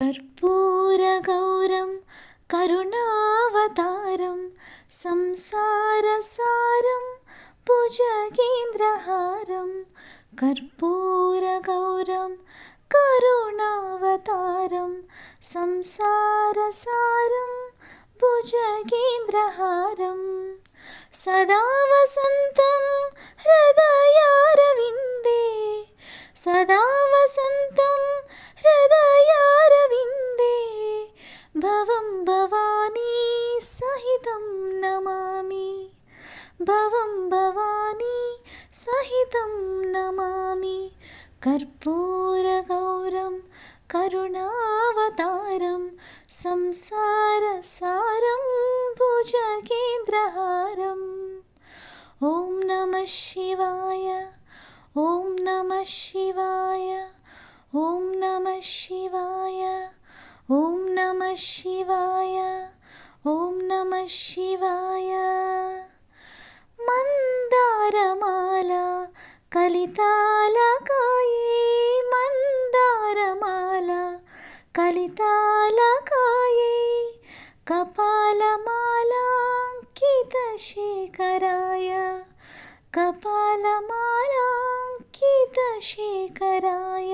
कर्पूरगौरं करुणावतारं संसारसारं भुजगेन्द्रहारं कर्पूरगौरं करुणावतारं संसारसारं भुजगेन्द्रहारं सदा वसन्तं हृदयारविन्दे सदा वसन्तं हृदयारविन्दे भवं भवानी सहितं नमामि भवं भवानी सहितं नमामि कर्पूरगौरं करुणावतारं संसारसारं भुजगेन्द्रहारम् ॐ नमः शिवाय ॐ नमः शिवाय ॐ नमः शिवाय ॐ नमः शिवाय ॐ नमः शिवाय मन्दारमाला कलितालकाये मन्दारमाला कलितालकाये कपालमालाङ्कितशेखराय कपालमालाङ्कितशेखराय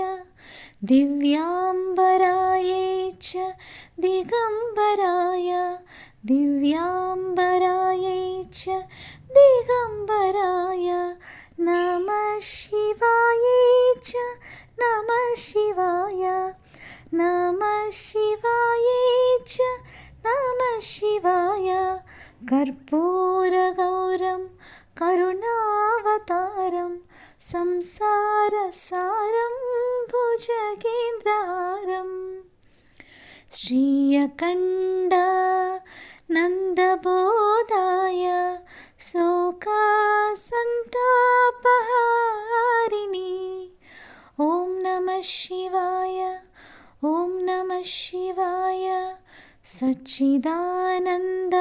दिव्याम्बराये च दिगम्बराय दिव्याम्बराये च दिगम्बराय नमः शिवाये च नमः शिवाय नमः शिवाये च नमः शिवाय कर्पूरगौरं करुणावतारं संसारसारं भुजगेन्द्रहारं श्रीयकण्डानन्दबोधाय शोकासन्तापहारिणी ॐ नमः शिवाय ॐ नमः शिवाय सच्चिदानन्द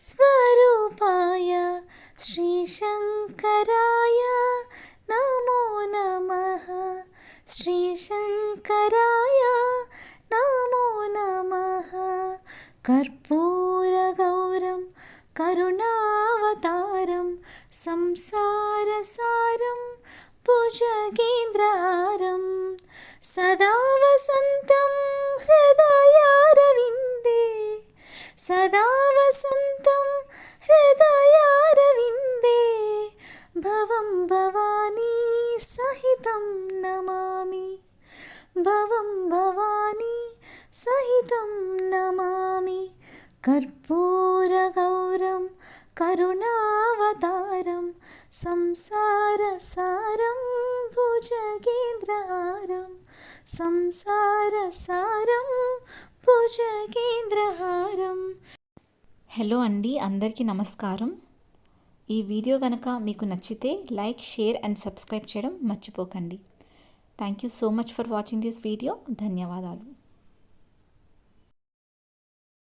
स्वरूपाय श्रीशङ्कराय नमो नमः श्रीशङ्कराय नमो नमः कर्पूरगौरं करुणावतारं संसारसारं भुजगेन्द्रहारं सदा वसन्तं हृदयारविन्दे सदा वसन्तं हृदयारविन्दे भवं भवानी सहितं नमामि भवं भवानी सहितं नमामि कर्पूरगौरं करुणावतारं संसारसारं भुजगेन्द्रहारं సంసారసారం భుజగేంద్రహారం. హలో అండి, అందరికీ నమస్కారం. ఈ వీడియో కనుక మీకు నచ్చితే లైక్, షేర్ అండ్ సబ్స్క్రైబ్ చేయడం మర్చిపోకండి. Thank you so much for watching this video. ధన్యవాదాలు.